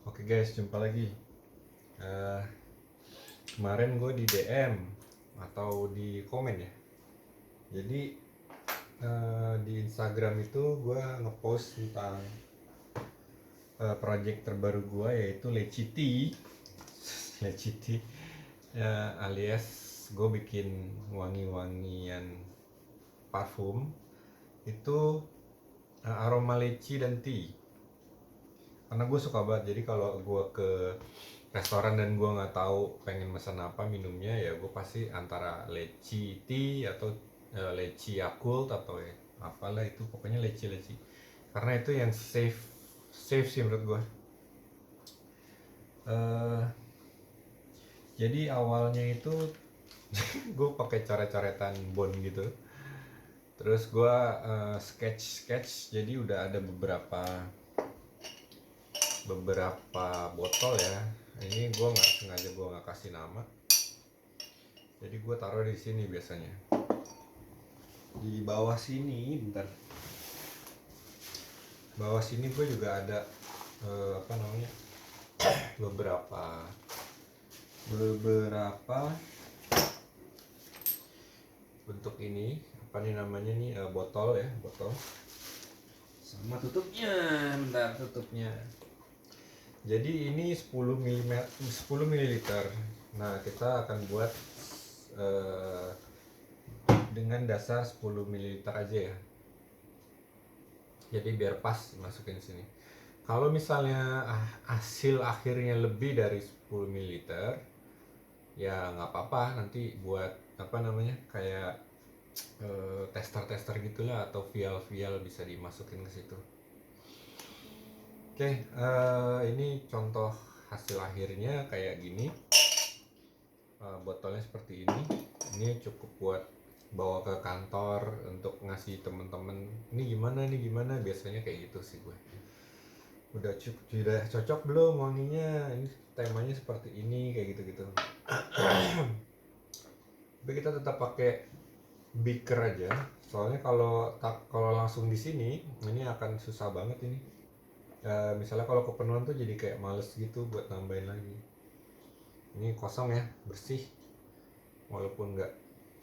Oke guys, jumpa lagi. Eh, Kemarin gue di DM atau di komen ya. Jadi di Instagram itu gue ngepost tentang project terbaru gue yaitu Leciti. Leciti alias gue bikin wangi-wangian parfum itu aroma leci dan tea. Karena gue suka banget, jadi kalau gue ke restoran dan gue nggak tahu pengen pesan apa minumnya, ya gue pasti antara leci tea atau leci Yakult atau ya apalah itu, pokoknya leci karena itu yang safe safe sih menurut gue. Eh, jadi awalnya itu gue pakai coret-coretan bond gitu, terus gue sketch jadi udah ada beberapa botol ya. Ini gue nggak sengaja gue nggak kasih nama, jadi gue taruh di sini biasanya. Di bawah sini, bentar. Bawah sini gue juga ada apa namanya, beberapa beberapa bentuk ini, apa nih namanya nih, botol ya, botol sama tutupnya. Bentar, tutupnya. Jadi ini 10 mm, 10 ml. Nah, kita akan buat eh, dengan dasar 10 ml aja ya. Jadi biar pas masukin sini. Kalau misalnya hasil akhirnya lebih dari 10 ml, ya nggak apa-apa, nanti buat apa namanya, kayak tester-tester gitulah, atau vial-vial bisa dimasukin ke situ. Oke, ini contoh hasil akhirnya kayak gini. Botolnya seperti ini. Ini cukup buat bawa ke kantor untuk ngasih temen-temen, ini gimana, biasanya kayak gitu sih gue. Sudah cocok belum wanginya, ini temanya seperti ini, kayak gitu-gitu. Tapi kita tetap pakai beaker aja, soalnya kalau langsung di sini ini akan susah banget ini. Misalnya kalau kepenuhan tuh jadi kayak males gitu buat nambahin lagi. Ini kosong ya, bersih, walaupun nggak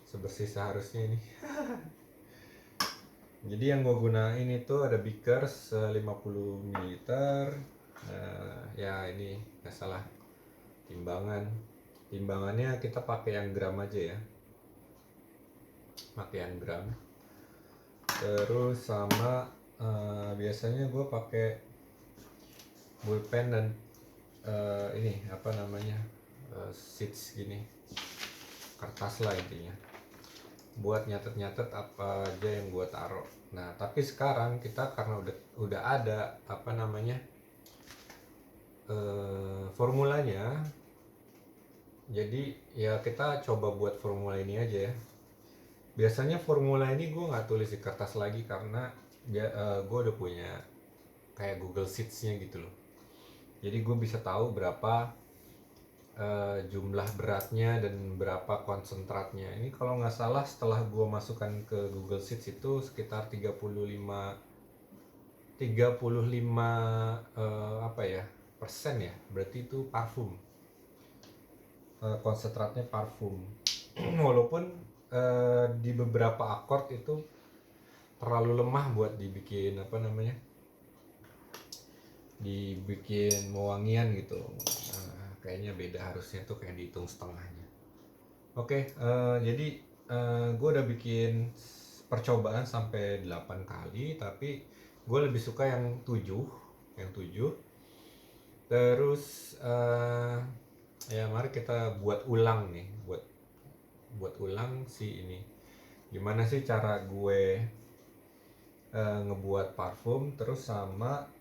sebersih seharusnya ini. Jadi yang gue gunain itu ada beaker 50 ml. Ya ini nggak salah, timbangannya kita pakai yang gram aja ya, pakai yang gram. Terus sama biasanya gue pakai bullpen dan ini apa namanya, sheets gini, kertas lah intinya, buat nyatet-nyatet apa aja yang gue taruh. Nah tapi sekarang kita karena udah ada apa namanya, formulanya, jadi ya kita coba buat formula ini aja ya. Biasanya formula ini gue nggak tulis di kertas lagi karena gue udah punya kayak Google Sheets-nya gitu loh. Jadi gue bisa tahu berapa jumlah beratnya dan berapa konsentratnya. Ini kalau nggak salah setelah gue masukkan ke Google Sheets itu sekitar 35 apa ya, persen ya. Berarti itu parfum. Konsentratnya parfum. Walaupun di beberapa akord itu terlalu lemah buat dibikin apa namanya, dibikin mewangian gitu. Kayaknya beda, harusnya tuh kayak dihitung setengahnya. Oke, jadi gue udah bikin percobaan sampai 8 kali, tapi gue lebih suka yang 7. Yang 7. Terus ya mari kita buat ulang nih, buat ulang si ini. Gimana sih cara gue ngebuat parfum, terus sama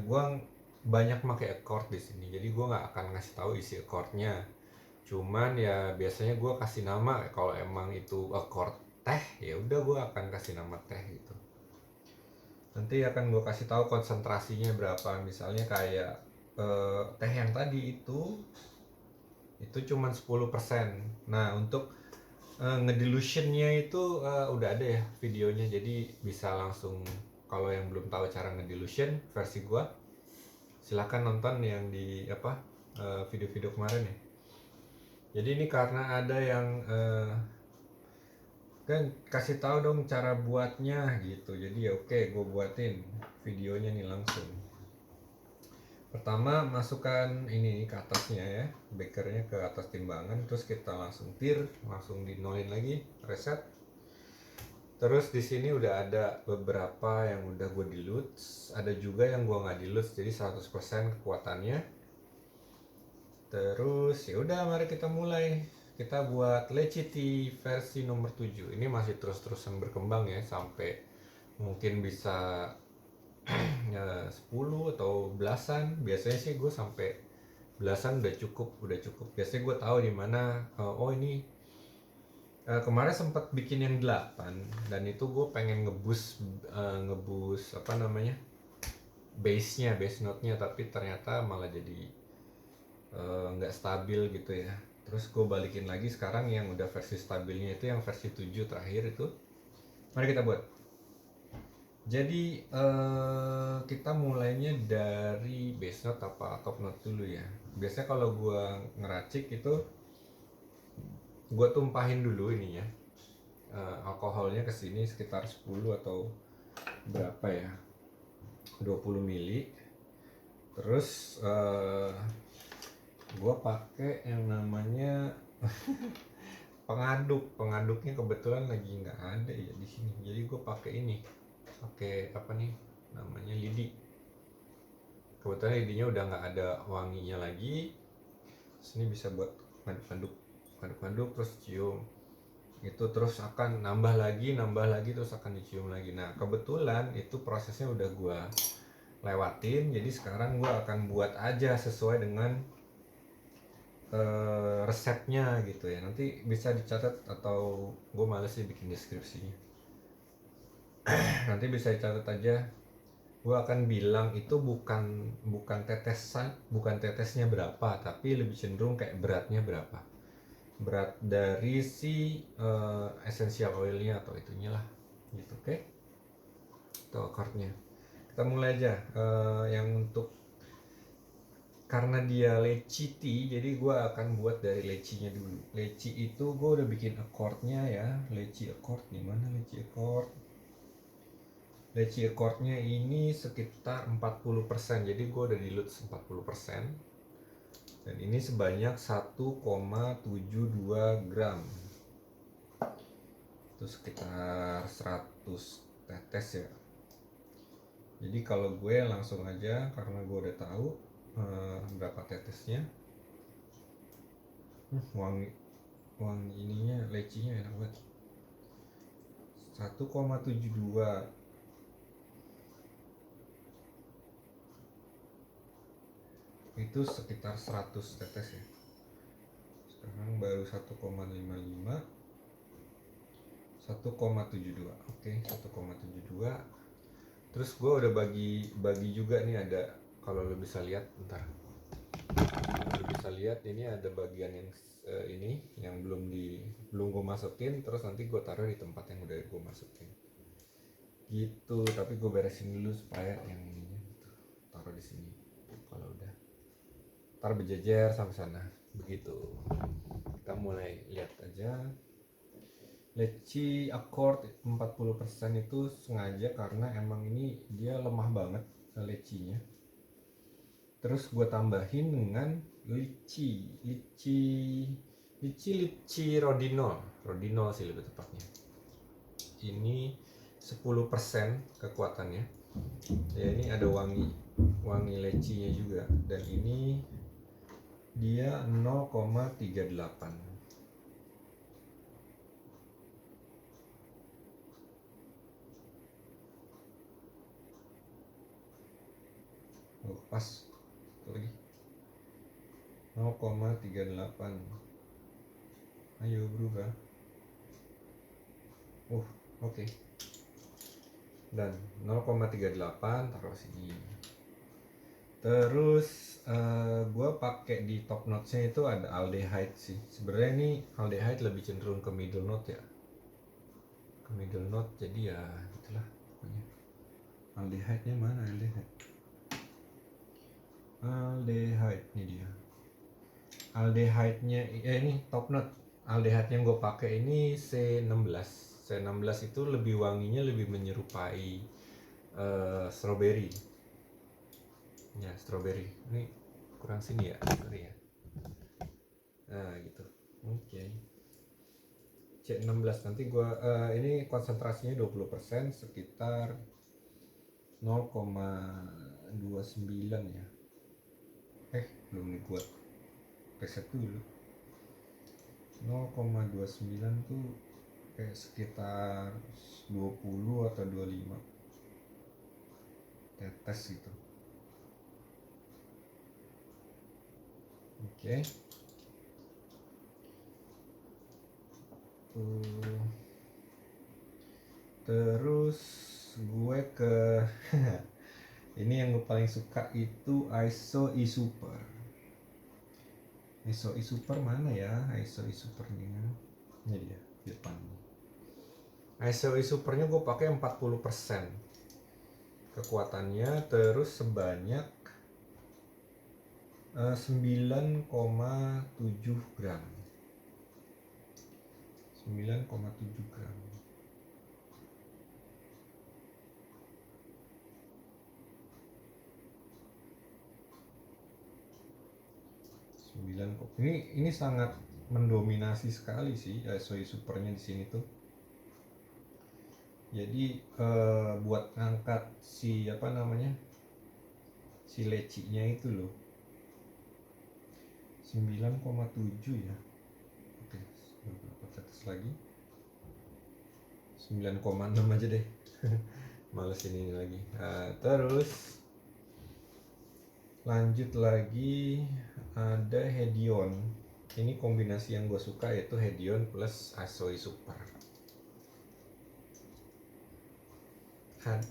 gue banyak pakai accord di sini. Jadi gue nggak akan ngasih tahu isi accordnya. Cuman ya biasanya gue kasih nama, kalau emang itu accord teh ya udah gue akan kasih nama teh gitu. Nanti akan gue kasih tahu konsentrasinya berapa. Misalnya kayak teh yang tadi itu cuman 10%. Nah untuk ngedilutionnya itu udah ada ya videonya, jadi bisa langsung, kalau yang belum tahu cara ngedilution versi gue, Silahkan nonton yang di video-video kemarin ya. Jadi ini karena ada yang kan kasih tahu dong cara buatnya gitu. Jadi ya oke, gue buatin videonya nih langsung. Pertama masukkan ini ke atasnya ya, bekernya ke atas timbangan, terus kita langsung langsung di nolin lagi, reset. Terus di sini udah ada beberapa yang udah gue dilute, ada juga yang gue nggak dilute, jadi 100% kekuatannya. Terus ya udah, mari kita mulai. Kita buat Leciti versi nomor 7. Ini masih terus-terusan berkembang ya, sampai mungkin bisa ya 10 atau belasan. Biasanya sih gue sampai belasan udah cukup. Biasanya gue tahu di mana. Oh ini kemarin sempat bikin yang 8 dan itu gue pengen ngebus apa namanya, base note-nya, tapi ternyata malah jadi nggak stabil gitu ya. Terus gue balikin lagi sekarang yang udah versi stabilnya, itu yang versi 7 terakhir itu. Mari kita buat. Jadi kita mulainya dari base note apa top note dulu ya. Biasanya kalau gue ngeracik itu gue tumpahin dulu ini ya, alkoholnya ke sini sekitar 10 atau berapa ya, 20 mili. Terus gue pakai yang namanya pengaduknya kebetulan lagi nggak ada ya di sini, jadi gue pakai apa nih namanya, lidi. Kebetulan lidinya udah nggak ada wanginya lagi. Sini bisa buat ngaduk terus cium itu, terus akan nambah lagi terus akan dicium lagi. Nah kebetulan itu prosesnya udah gue lewatin, jadi sekarang gue akan buat aja sesuai dengan resepnya gitu ya. Nanti bisa dicatat, atau gue males sih bikin deskripsinya. Nanti bisa dicatat aja. Gue akan bilang itu bukan tetesnya berapa, tapi lebih cenderung kayak beratnya berapa, berat dari si essential oilnya atau itunya lah gitu. Oke, itu akordnya. Kita mulai aja. Yang untuk, karena dia leciti, jadi gue akan buat dari lecinya dulu. Leci itu gue udah bikin akordnya ya. Leci akord gimana? Leci akordnya ini sekitar 40%, jadi gue udah dilute 40%. Dan ini sebanyak 1,72 gram. Itu sekitar 100 tetes ya. Jadi kalau gue langsung aja, karena gue udah tahu berapa tetesnya. Wangi ininya, lecinya enak banget. 1,72. Itu sekitar 100 tetes ya. Sekarang baru 1,55, 1,72. Oke, 1,72. Terus gue udah bagi juga nih, ada, kalau lo bisa lihat bentar. Lo bisa lihat ini ada bagian yang ini yang belum gue masukin, terus nanti gue taruh di tempat yang udah gue masukin. Gitu, tapi gue beresin dulu supaya yang ininya gitu. Taruh di sini. Kalau udah taruh berjejer sampai sana. Begitu. Kita mulai lihat aja. Leci accord 40% itu sengaja karena emang ini dia lemah banget lecinya. Terus gue tambahin dengan lici rodinol sih lebih tepatnya. Ini 10% kekuatannya. Ya ini ada wangi lecinya juga, dan ini dia 0,38. Oh, pas lagi 0,38. Ayo berubah. Oke. Dan 0,38 taruh sini. Terus gue pakai di top notes-nya itu ada aldehyde sih. Sebenarnya ini aldehyde lebih cenderung ke middle note ya. Ke middle note, jadi ya itulah pokoknya. Aldehyde-nya mana aldehyde? aldehyde ini dia. Aldehyde-nya ini top note. Aldehyde yang gue pakai ini C16. C16 itu lebih wanginya lebih menyerupai strawberry. Ya, strawberry. Ini kurang sini ya, sorry ya. Nah, gitu. Oke. C16 nanti gua ini konsentrasinya 20% sekitar 0,29 ya. Belum dibuat riset dulu. 0,29 tuh kayak sekitar 20 atau 25 tetes gitu. Oke. Terus gue ke ini yang gue paling suka itu ISO Super. ISO Super mana ya? ISO Supernya ini dia di depan. ISO Supernya gue pakai 40% kekuatannya, terus sebanyak 9,7 gram. 9,7 gram. Ini sangat mendominasi sekali sih ISO Supernya di sini tuh. Jadi buat ngangkat si si lecinya itu loh 9,7 ya. Oke, beberapa tetes lagi 9,6 aja deh. Males ini lagi. Terus lanjut lagi ada Hedion. Ini kombinasi yang gue suka yaitu Hedion plus ISO Super.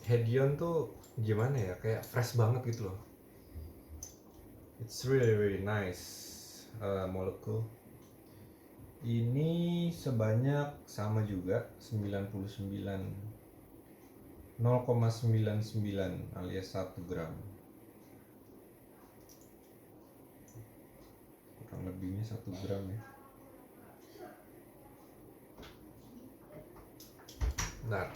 Hedion tuh gimana ya, kayak fresh banget gitu loh. It's really nice molekul. Ini sebanyak sama juga 0,99 alias 1 gram. Kurang lebihnya 1 gram ya. Bentar.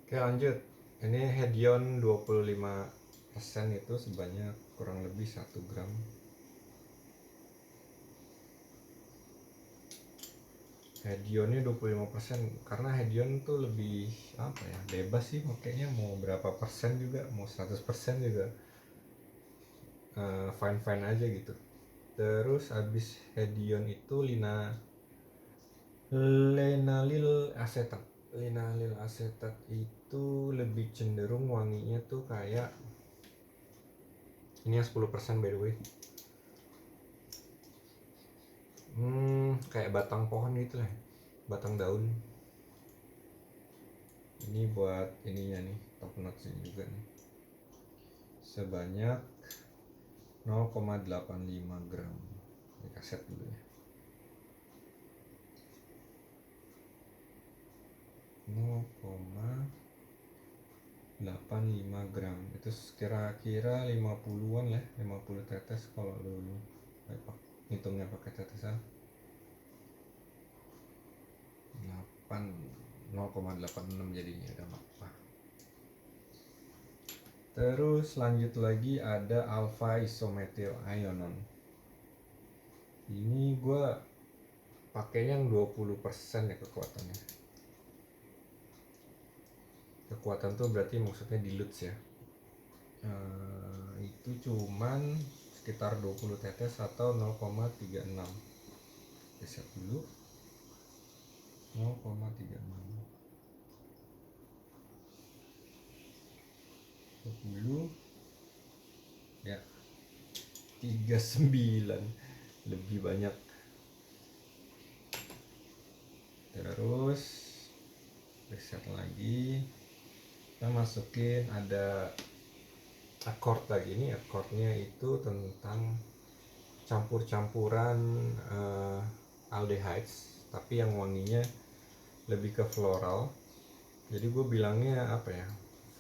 Oke, lanjut. Ini Hedion 25% itu sebanyak kurang lebih 1 gram. Hedionnya 25% karena Hedion tuh lebih bebas sih makanya mau berapa persen juga, mau 100% juga fine aja gitu. Terus abis Hedion itu linalil asetat. Linalil asetat itu lebih cenderung wanginya tuh kayak ini yang 10% by the way. Kayak batang pohon gitu lah, batang daun. Ini buat ininya nih, top notes ini juga nih. Sebanyak 0,85 gram. Ini kaset dulu ya. 0,85 gram. Itu kira-kira 50-an lah, 50 tetes kalau lu hitungnya pakai tetesan. 0,86 jadinya, udah apa. Terus lanjut lagi ada alpha isomethyl ionon. Ini gue pakai yang 20% ya kekuatannya. Kekuatan tuh berarti maksudnya dilutes ya. Itu cuman sekitar 20 tetes atau 0,36. Riset dulu 0,36 20 ya 39, lebih banyak. Terus riset lagi, kita masukin ada accord lagi. Ini accordnya itu tentang campur-campuran aldehydes tapi yang wanginya lebih ke floral. Jadi gue bilangnya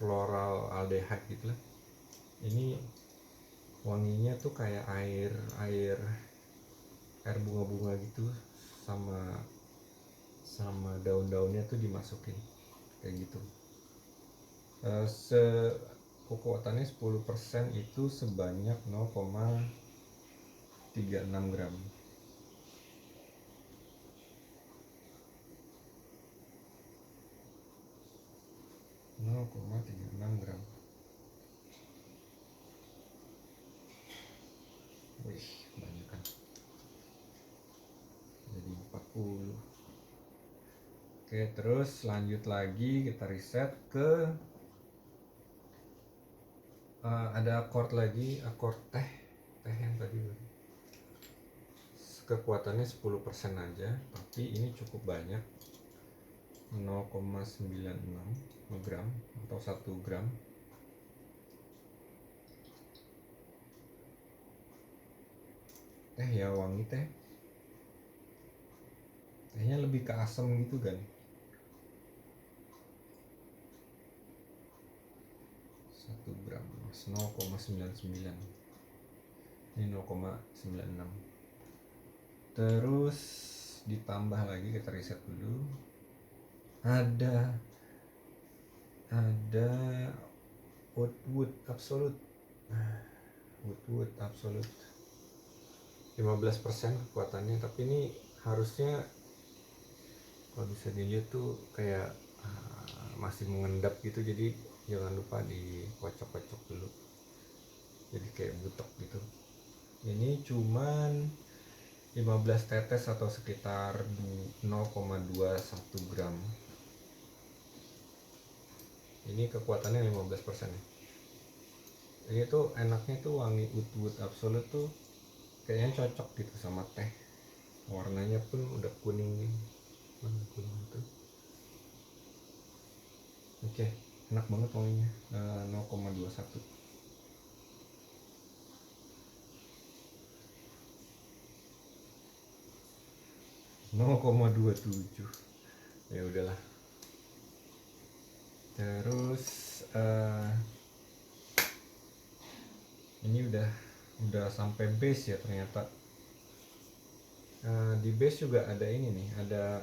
floral aldehyde gitu lah. Ini wanginya tuh kayak air bunga-bunga gitu, sama daun-daunnya tuh dimasukin kayak gitu. Kekuatannya 10% itu sebanyak 0,36 gram. Wih, banyak kan. Jadi 40. Oke, terus lanjut lagi kita riset ke ada akord lagi, akord teh yang tadi kekuatannya 10% aja, tapi ini cukup banyak, 0,96 gram atau 1 gram. Teh ya, wangi tehnya lebih ke asam gitu kan. 1 gram 0,99, ini 0,96. Terus ditambah lagi, kita riset dulu, ada Woodwood Absolute. Woodwood Absolute 15% kekuatannya, tapi ini harusnya kalau bisa dilihat tuh kayak masih mengendap gitu, jadi jangan lupa dikocok-kocok dulu, jadi kayak butek gitu. Ini cuman 15 tetes atau sekitar 0,21 gram. Ini kekuatannya 15% ya. Ini tuh enaknya tuh wangi Woodwood Absolute tuh kayaknya cocok gitu sama teh. Warnanya pun udah kuning itu. Oke, enak banget wanginya. 0,21. Ya udahlah. Terus ini udah sampai base ya ternyata. Di base juga ada ini nih, ada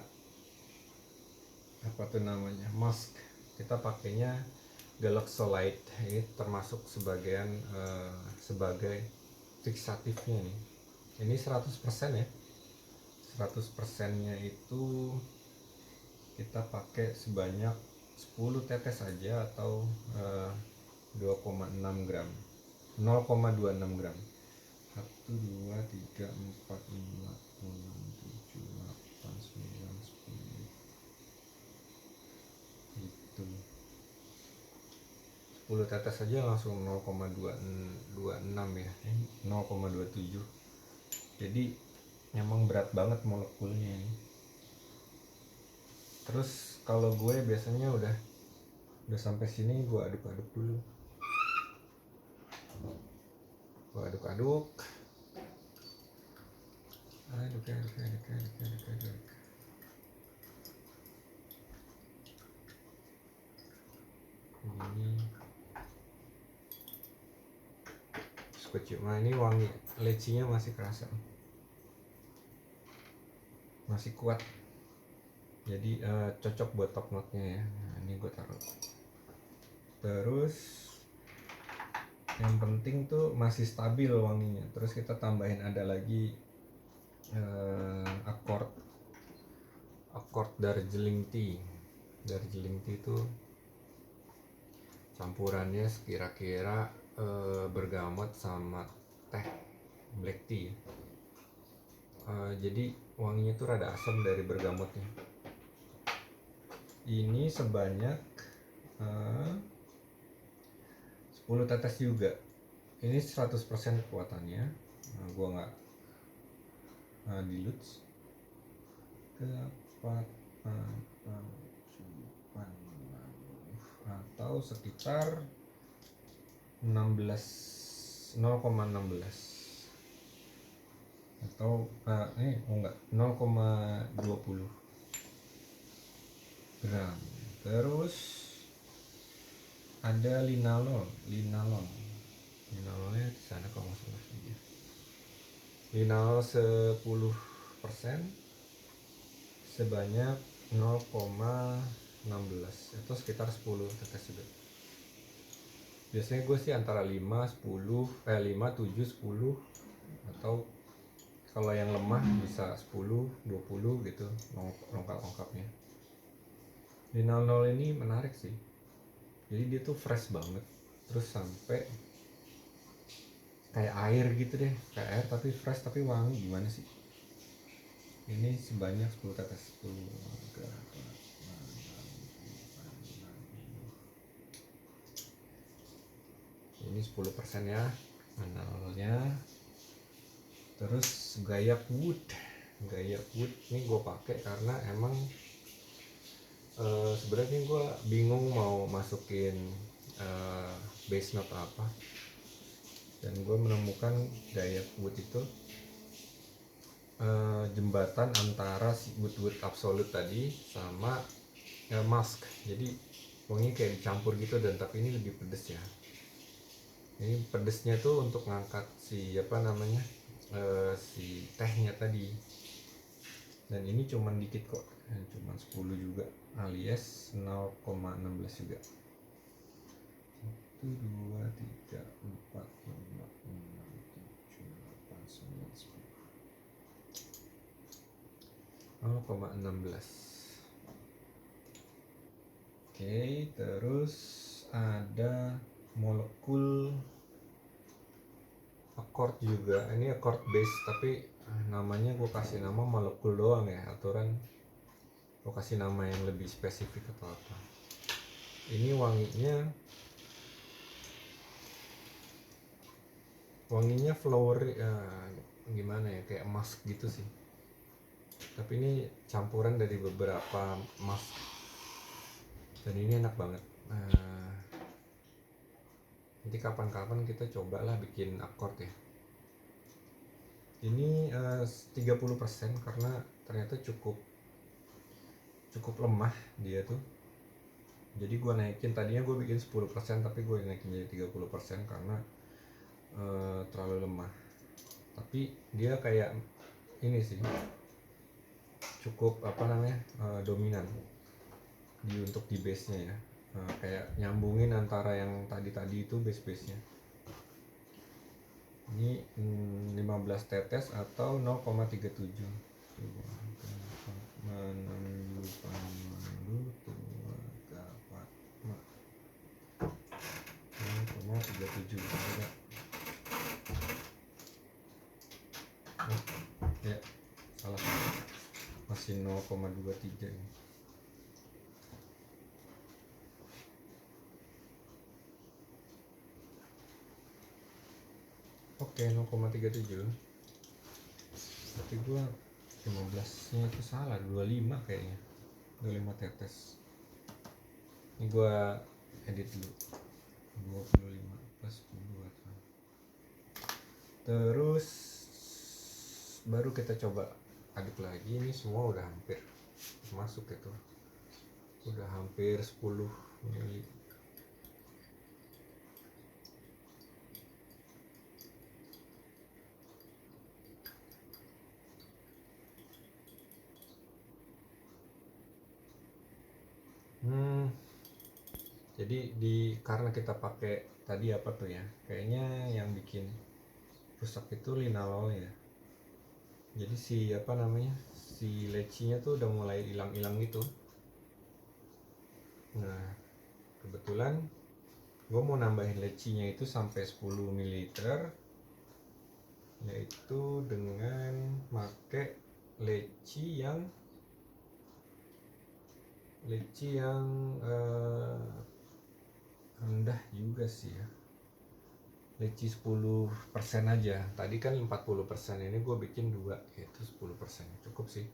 apa tuh namanya, mask. Kita pakainya Galaxolite, ini termasuk sebagai fiksatifnya nih. Ini 100% ya. 100%-nya itu kita pakai sebanyak 10 tetes saja atau 2,6 gram, 0,26 gram. 1, 2, 3, 4, 5, 6, 7, 8, 9, 10 gitu. 10 tetes saja langsung 0,26 ya, 0,27. Jadi emang berat banget molekulnya ini. Terus kalau gue biasanya udah sampai sini, gue aduk-aduk dulu. Gue aduk-aduk. Aduk. Ini nah ini wangi lecinya masih kerasa, masih kuat, jadi cocok buat top note-nya ya. Nah, ini gue taruh. Terus yang penting tuh masih stabil wanginya. Terus kita tambahin ada lagi akord Darjeeling Tea. Darjeeling Tea itu campurannya kira-kira bergamot sama teh black tea. Jadi wanginya tuh rada asam dari bergamotnya. Ini sebanyak 10 tetes juga. Ini 100% kekuatannya. Gua nggak dilute. Atau sekitar 0,16 atau enggak, 0,20 gram. Terus ada linalolnya di sana kalau nggak linalol 10% sebanyak 0,16, itu sekitar 10 tetes juga. Biasanya gue sih antara 5, 10, 5, 7, 10, atau kalau yang lemah bisa 10, 20 gitu lengkap-lengkapnya. Linalol ini menarik sih, jadi dia tuh fresh banget, terus sampai kayak air gitu deh, kayak air tapi fresh tapi wangi. Gimana sih? Ini sebanyak 10 tetes. Ini 10% ya linalolnya. Terus Gayak Wood ini gue pakai karena emang sebenarnya gue bingung mau masukin base note apa, dan gue menemukan Gayak Wood itu jembatan antara si wood absolute tadi sama musk. Jadi wangi kayak dicampur gitu, dan tapi ini lebih pedes ya. Ini pedesnya tuh untuk ngangkat si apa namanya si tehnya tadi, dan ini cuman dikit kok, cuman 10 juga, alias 0,16 juga. 1, 2, 3, 4, 5, 6, 7, 8, 9, 10, 0,16. Oke, terus ada molekul accord juga. Ini accord base tapi namanya gue kasih nama molekul doang ya, aturan gue kasih nama yang lebih spesifik atau apa. Ini wanginya flower gimana ya, kayak musk gitu sih, tapi ini campuran dari beberapa musk, dan ini enak banget. Nanti kapan-kapan kita cobalah bikin accord ya. Ini 30% karena ternyata cukup lemah dia tuh. Jadi gue naikin, tadinya gue bikin 10% tapi gue naikin jadi 30% karena terlalu lemah. Tapi dia kayak ini sih, cukup dominan untuk di base nya ya, kayak nyambungin antara yang tadi itu base nya. Ini 15 tetes atau 0,37. Ya, salah, masih 0,23 ini. Oke, 0,37. Berarti gua 15 nya itu salah, 25 kayaknya, 25 tetes. Ini gua edit dulu, 25 plus 10. Terus baru kita coba aduk lagi. Ini semua udah hampir masuk itu, udah hampir 10 ml. Jadi karena kita pakai tadi apa tuh ya, kayaknya yang bikin rusak itu linalol ya. Jadi si lecinya tuh udah mulai hilang-hilang gitu. Nah, kebetulan gue mau nambahin lecinya itu sampai 10 ml, yaitu dengan pakai leci yang rendah juga sih ya, leci 10% aja. Tadi kan 40%, ini gue bikin 2, yaitu 10%. Cukup sih.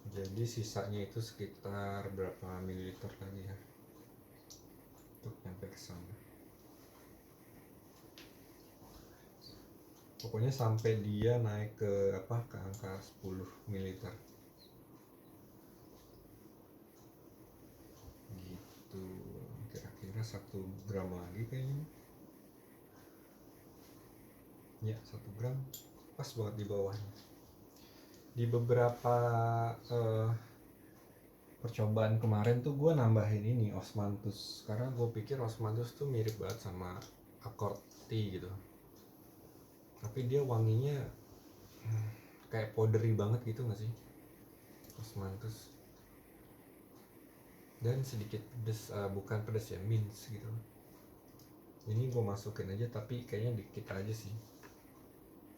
Jadi sisanya itu sekitar berapa mililiter lagi ya untuk nyampe ke sana. Pokoknya sampai dia naik ke angka 10 mililiter gitu. Kira-kira 1 gram lagi kayaknya. Ya, 1 gram. pas banget di bawahnya. Di beberapa percobaan kemarin tuh gue nambahin ini osmanthus, karena gue pikir osmanthus tuh mirip banget sama accord tea gitu, tapi dia wanginya kayak powdery banget gitu nggak sih osmanthus, dan sedikit pedes, bukan pedes ya, mints gitu. Ini gue masukin aja tapi kayaknya dikit aja sih.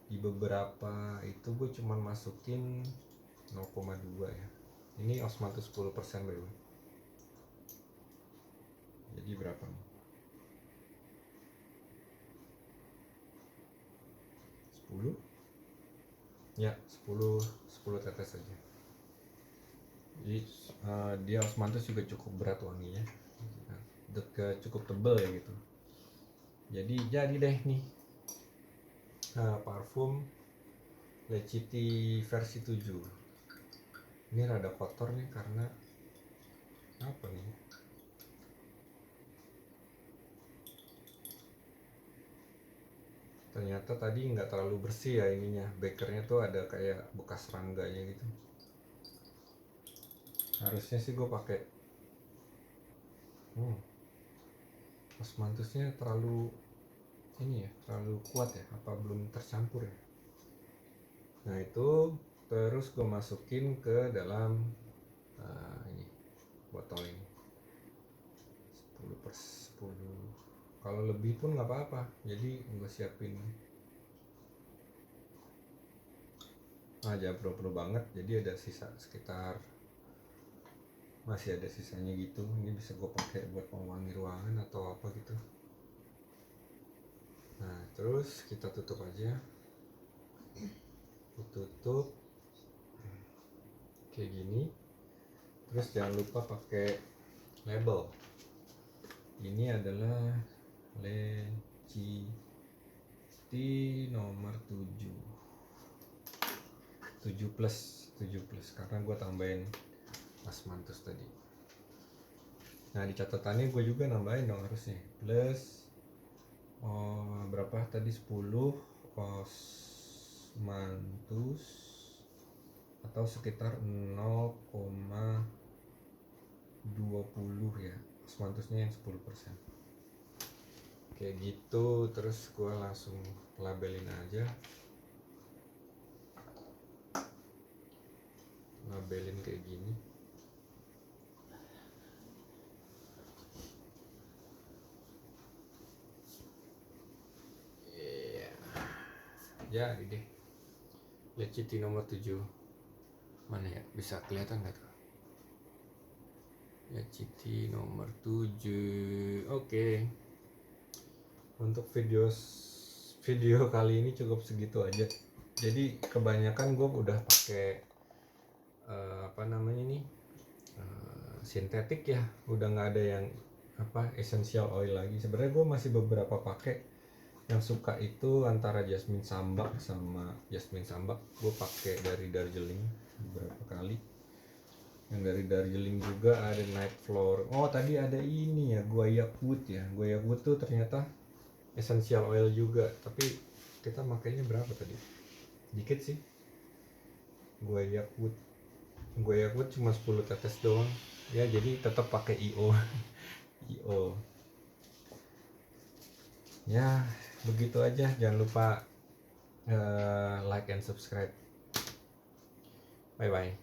Di beberapa itu gue cuman masukin 0,2 ya. Ini osmanthus 10% by the way. Jadi berapa nih? 10? Ya, 10 tetes aja. Jadi dia osmanthus juga cukup berat wanginya. Cukup tebel ya gitu. Jadi deh nih parfum Leciti versi 7. Ini rada kotor nih karena apa nih? Ternyata tadi nggak terlalu bersih ya ininya. Bekernya tuh ada kayak bekas rangganya gitu. Harusnya sih gue pakai osmanthusnya terlalu ini ya, terlalu kuat ya, apa belum tercampur ya. Nah itu terus gue masukin ke dalam ini botol ini 10/10. Kalau lebih pun nggak apa-apa, jadi gue siapin aja bro banget, jadi ada sisa sekitar, masih ada sisanya gitu. Ini bisa gue pakai buat pewangi ruangan atau apa gitu. Nah terus kita tutup aja, tutup kayak gini. Terus jangan lupa pakai label. Ini adalah Leciti nomor 7 plus karena gue tambahin osmanthus tadi. Nah di catatannya gue juga nambahin dong harusnya plus berapa tadi, 10 osmanthus atau sekitar 0,20 ya, osmanthusnya yang 10%. Kayak gitu. Terus gue langsung labelin aja, labelin kayak gini. Ya deh, Leciti nomor 7. Mana ya, bisa kelihatan nggak tuh? Leciti nomor 7. Oke. Untuk video kali ini cukup segitu aja. Jadi kebanyakan gue udah pakai sintetik ya, udah nggak ada yang essential oil lagi. Sebenarnya gue masih beberapa pakai. Yang suka itu antara jasmine sambak sama jasmine sambak gue pakai dari Darjeeling beberapa kali. Yang dari Darjeeling juga ada night floor. Oh tadi ada ini ya, guaiac wood ya. Guaiac wood tuh ternyata essential oil juga, tapi kita makainya berapa tadi? Dikit sih. Guaiac wood cuma 10 tetes doang ya, jadi tetap pakai IO. IO ya. Begitu aja, jangan lupa like and subscribe. Bye bye.